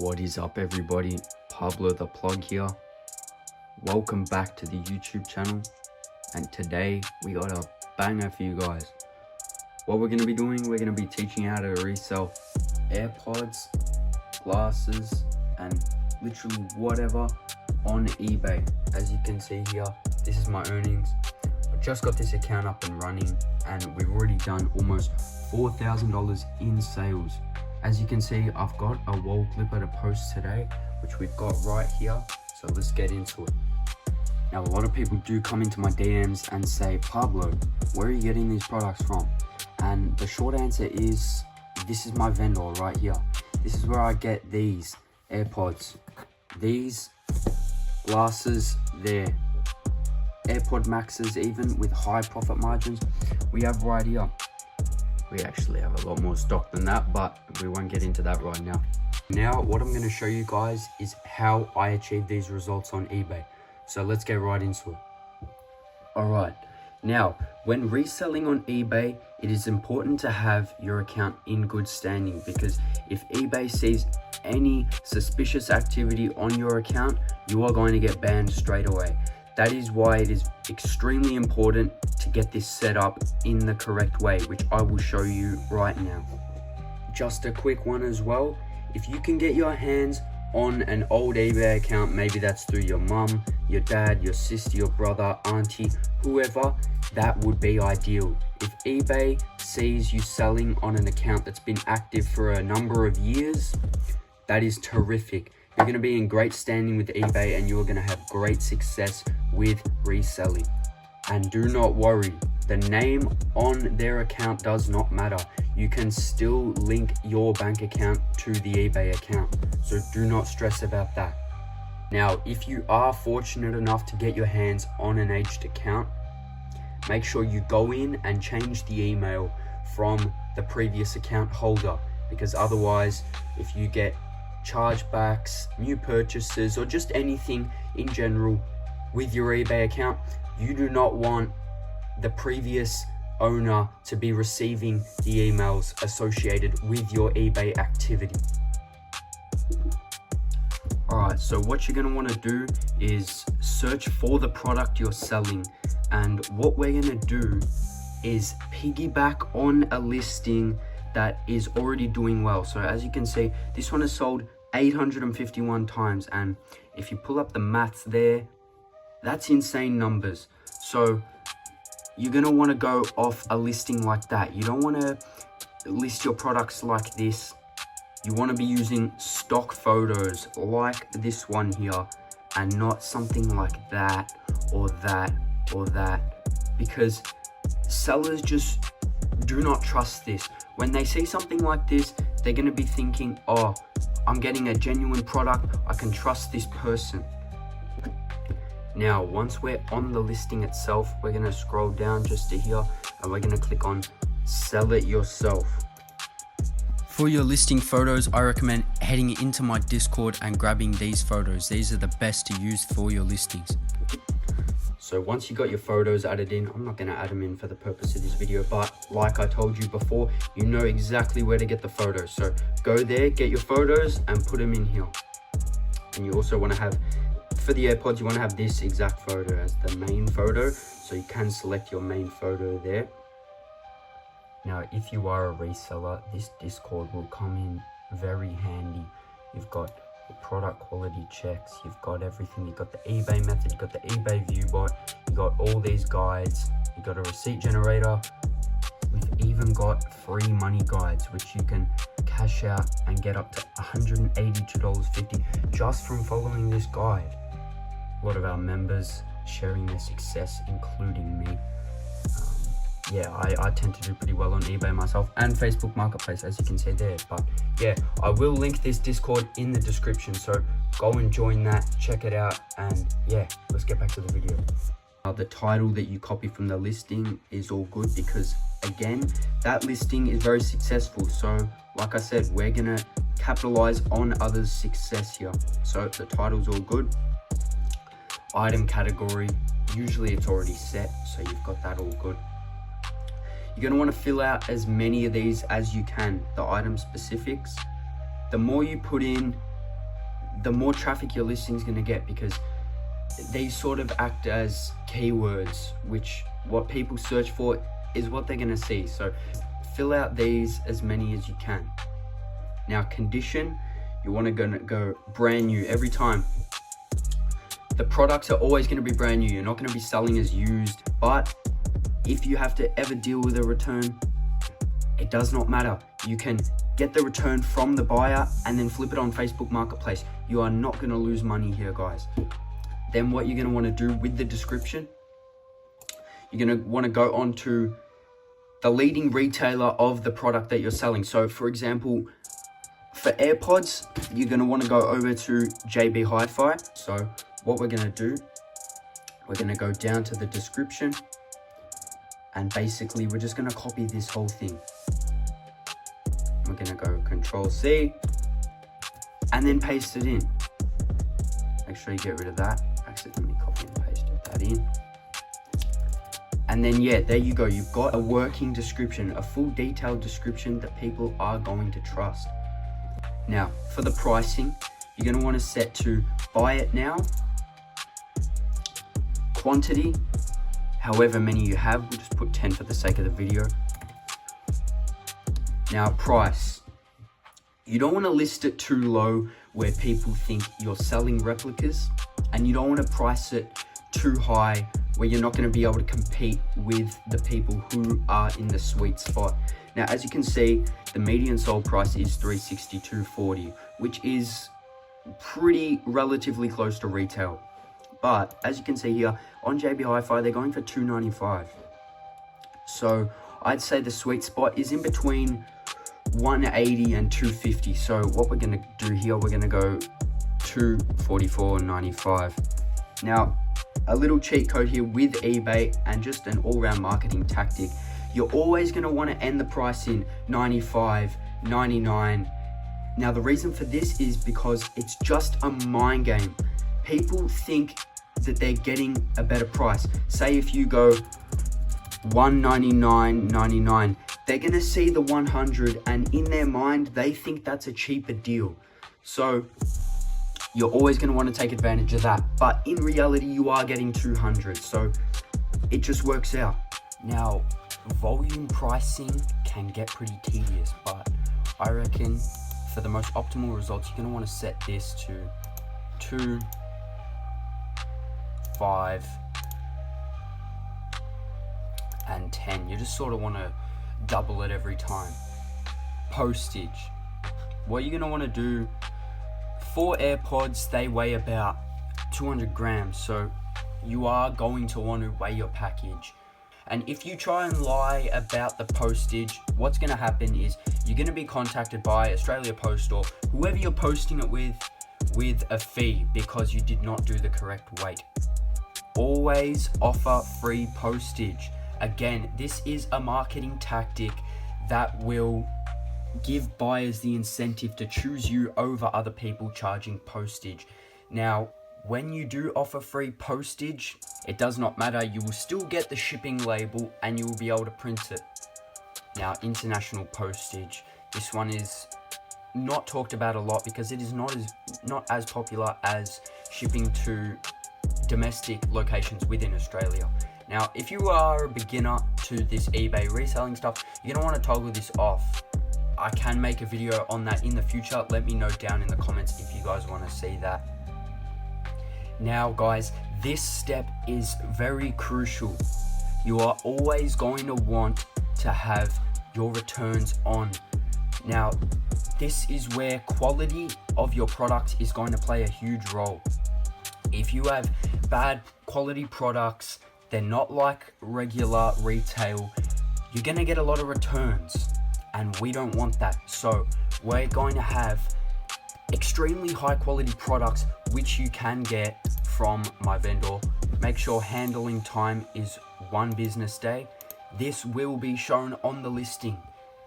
What is up everybody, Pablo the Plug here. Welcome back to the YouTube channel, and today we got a banger for you guys. What we're going to be doing, we're going to be teaching you how to resell AirPods, glasses, and literally whatever on eBay. As you can see here, this is my earnings. I just got this account up and running, and we've already done almost $4,000 in sales. As you can see, I've got a wall clipper to post today, which we've got right here. So let's get into it. Now, a lot of people do come into my DMs and say, Pablo, where are you getting these products from? And the short answer is, this is my vendor right here. This is where I get these AirPods, these glasses there, AirPod Maxes, even with high profit margins, we have right here. We actually have a lot more stock than that, but we won't get into that right now. Now, what I'm going to show you guys is how I achieve these results on eBay. So let's get right into it. Alright, now, when reselling on eBay, it is important to have your account in good standing, because if eBay sees any suspicious activity on your account, you are going to get banned straight away. That is why it is extremely important to get this set up in the correct way, which I will show you right now. Just a quick one as well. If you can get your hands on an old eBay account, maybe that's through your mum, your dad, your sister, your brother, auntie, whoever, that would be ideal. If eBay sees you selling on an account that's been active for a number of years, that is terrific. You're going to be in great standing with eBay, and you're going to have great success with reselling. And do not worry, the name on their account does not matter. You can still link your bank account to the eBay account, so do not stress about that. Now, if you are fortunate enough to get your hands on an aged account, make sure you go in and change the email from the previous account holder, because otherwise, if you get chargebacks, new purchases, or just anything in general with your eBay account, you do not want the previous owner to be receiving the emails associated with your eBay activity. Alright, so what you're going to want to do is search for the product you're selling, and what we're going to do is piggyback on a listing that is already doing well. So as you can see, this one is sold 851 times, and if you pull up the maths there, that's insane numbers. So you're going to want to go off a listing like that. You don't want to list your products like this. You want to be using stock photos like this one here, and not something like that or that or that, because sellers just do not trust this. When they see something like this, they're going to be thinking, oh, I'm getting a genuine product, I can trust this person. Now, once we're on the listing itself, we're going to scroll down just to here, and we're going to click on sell it yourself. For your listing photos, I recommend heading into my Discord and grabbing these photos. These are the best to use for your listings. So once you got your photos added in, I'm not going to add them in for the purpose of this video, but like I told you before, you know exactly where to get the photos. So go there, get your photos, and put them in here. And you also want to have, for the AirPods, you want to have this exact photo as the main photo, so you can select your main photo there. Now, if you are a reseller, this Discord will come in very handy. You've got the product quality checks, you've got everything, you've got the eBay method, you've got the eBay viewbot, you've got all these guides, you've got a receipt generator. We've even got free money guides, which you can cash out and get up to $182.50 just from following this guide. A lot of our members sharing their success, including me. Yeah, I tend to do pretty well on eBay myself, and Facebook Marketplace, as you can see there. But yeah, I will link this Discord in the description, so go and join that, check it out, and yeah, let's get back to the video. The title that you copy from the listing is all good, because again, that listing is very successful. So like I said, we're gonna capitalize on others' success here. So the title's all good. Item category, usually it's already set, so you've got that all good. You're going to want to fill out as many of these as you can, the item specifics. The more you put in, the more traffic your listing is going to get, because these sort of act as keywords, which what people search for is what they're going to see. So fill out these as many as you can. Now condition, you want to go brand new every time. The products are always going to be brand new. You're not going to be selling as used, but if you have to ever deal with a return, it does not matter. You can get the return from the buyer and then flip it on Facebook Marketplace. You are not going to lose money here, guys. Then what you're going to want to do with the description, you're going to want to go on to the leading retailer of the product that you're selling. So for example, for AirPods, you're going to want to go over to JB Hi-Fi. So what we're going to do, we're going to go down to the description, and basically we're just going to copy this whole thing. We're going to go Control-C and then paste it in. Make sure you get rid of that. Accidentally copy and pasted that in. And then yeah, there you go. You've got a working description, a full detailed description that people are going to trust. Now for the pricing, you're going to want to set to buy it now, quantity, however many you have. We'll just put 10 for the sake of the video. Now price, you don't want to list it too low where people think you're selling replicas, and you don't want to price it too high where you're not going to be able to compete with the people who are in the sweet spot. Now as you can see, the median sold price is $362.40, which is pretty relatively close to retail. But as you can see here on JB Hi-Fi, they're going for $295. So I'd say the sweet spot is in between $180 and $250. So what we're going to do here, we're going to go $244.95. Now a little cheat code here with eBay and just an all-round marketing tactic. You're always going to want to end the price in 95, 99. Now the reason for this is because it's just a mind game. People think that they're getting a better price. Say if you go $199.99, they're going to see the 100, and in their mind they think that's a cheaper deal. So you're always going to want to take advantage of that, but in reality you are getting 200, so it just works out. Now volume pricing can get pretty tedious, but I reckon for the most optimal results, you're going to want to set this to 2, 5, and 10. You just sort of want to double it every time. Postage, what you're going to want to do for AirPods, they weigh about 200 grams, so you are going to want to weigh your package. And if you try and lie about the postage, what's going to happen is you're going to be contacted by Australia Post or whoever you're posting it with a fee because you did not do the correct weight. Always offer free postage. Again, this is a marketing tactic that will give buyers the incentive to choose you over other people charging postage. Now, when you do offer free postage, it does not matter. You will still get the shipping label and you will be able to print it. Now, international postage. This one is not talked about a lot because it is not as popular as shipping to domestic locations within Australia. Now, if you are a beginner to this eBay reselling stuff, you're going to want to toggle this off. I can make a video on that in the future. Let me know down in the comments if you guys want to see that. Now guys, this step is very crucial. You are always going to want to have your returns on. Now, this is where quality of your product is going to play a huge role. If you have bad quality products, they're not like regular retail, you're going to get a lot of returns, and we don't want that. So we're going to have extremely high quality products which you can get from my vendor. Make sure handling time is 1 business day. This will be shown on the listing,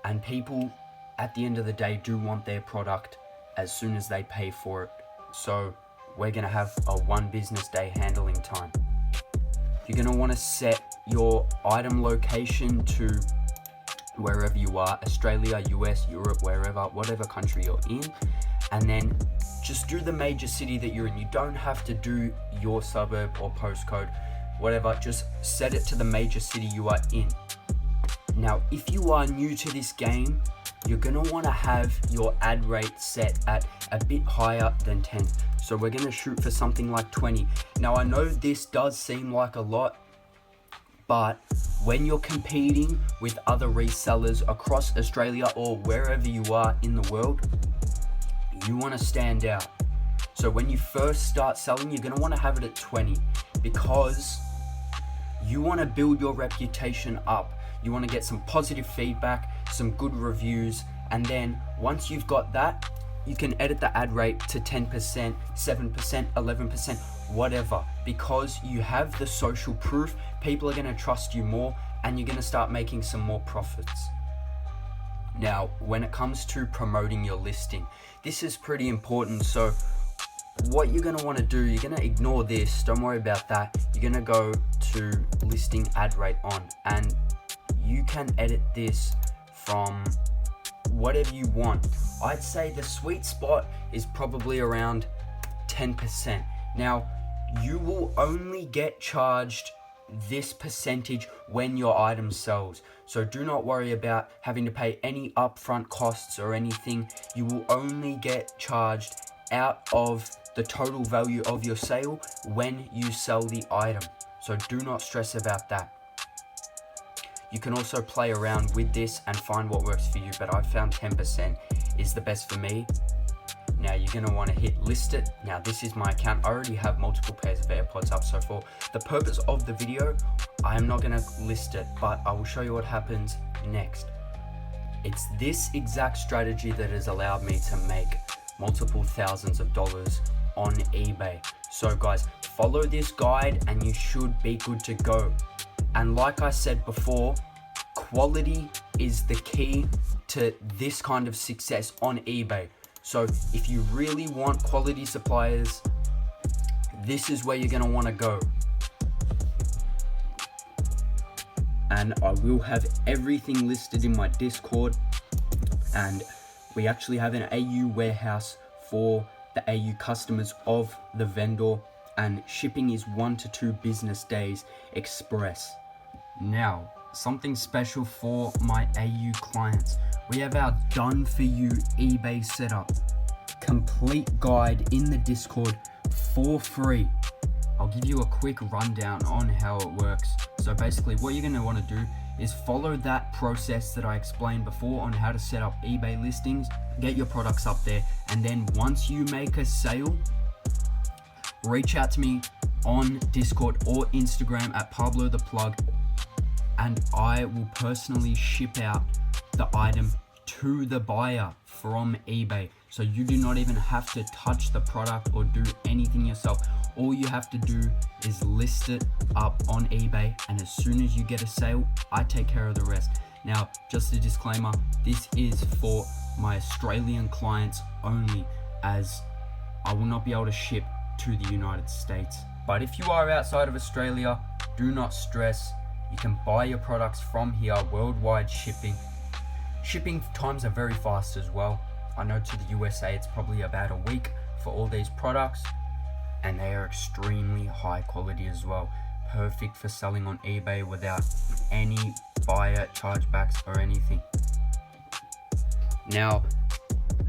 and people at the end of the day do want their product as soon as they pay for it. So we're going to have a 1 business day handling time. You're going to want to set your item location to wherever you are, Australia, US, Europe, wherever, whatever country you're in. and then just do the major city that you're in. You don't have to do your suburb or postcode, whatever, just set it to the major city you are in. Now, if you are new to this game, you're gonna wanna have your ad rate set at a bit higher than 10. So we're gonna shoot for something like 20. Now I know this does seem like a lot, but when you're competing with other resellers across Australia or wherever you are in the world, you wanna stand out. So when you first start selling, you're gonna wanna have it at 20 because you wanna build your reputation up. You wanna get some positive feedback, some good reviews, and then once you've got that, you can edit the ad rate to 10%, 7%, 11%, whatever, because you have the social proof. People are gonna trust you more and you're gonna start making some more profits. Now, when it comes to promoting your listing, this is pretty important. So what you're gonna wanna do, you're gonna ignore this, don't worry about that. You're gonna go to listing ad rate on, and you can edit this from whatever you want. I'd say the sweet spot is probably around 10%. Now, you will only get charged this percentage when your item sells. So do not worry about having to pay any upfront costs or anything. You will only get charged out of the total value of your sale when you sell the item. So do not stress about that. You can also play around with this and find what works for you, but I've found 10% is the best for me. Now you're gonna wanna hit list it. Now this is my account. I already have multiple pairs of AirPods up, so for the purpose of the video, I am not gonna list it, but I will show you what happens next. It's this exact strategy that has allowed me to make multiple thousands of dollars on eBay. So guys, follow this guide and you should be good to go. And like I said before, quality is the key to this kind of success on eBay. So if you really want quality suppliers, this is where you're gonna wanna go. And I will have everything listed in my Discord, and we actually have an AU warehouse for the AU customers of the vendor, and shipping is 1 to 2 business days express. Now, something special for my AU clients. We have our done for you eBay setup. Complete guide in the Discord for free. I'll give you a quick rundown on how it works. So basically what you're gonna wanna do is follow that process that I explained before on how to set up eBay listings, get your products up there, and then once you make a sale, reach out to me on Discord or Instagram at Pablo the Plug, and I will personally ship out the item to the buyer from eBay. So you do not even have to touch the product or do anything yourself. All you have to do is list it up on eBay, and as soon as you get a sale, I take care of the rest. Now, just a disclaimer, this is for my Australian clients only, as I will not be able to ship to the United States. But if you are outside of Australia, do not stress. You can buy your products from here, worldwide shipping. Shipping times are very fast as well. I know to the USA it's probably about a week for all these products, and they are extremely high quality as well. Perfect for selling on eBay without any buyer chargebacks or anything. Now,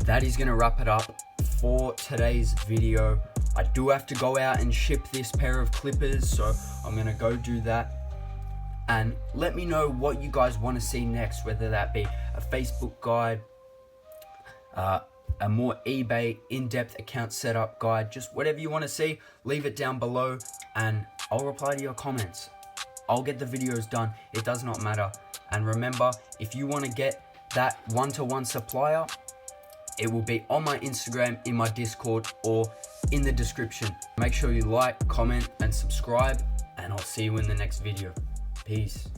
that is gonna wrap it up for today's video. I do have to go out and ship this pair of clippers, so I'm gonna go do that. And let me know what you guys want to see next, whether that be a Facebook guide, a more eBay in-depth account setup guide, just whatever you want to see, leave it down below and I'll reply to your comments. I'll get the videos done, it does not matter. And remember, if you want to get that one-to-one supplier, it will be on my Instagram, in my Discord, or in the description. Make sure you like, comment, and subscribe, and I'll see you in the next video. Peace.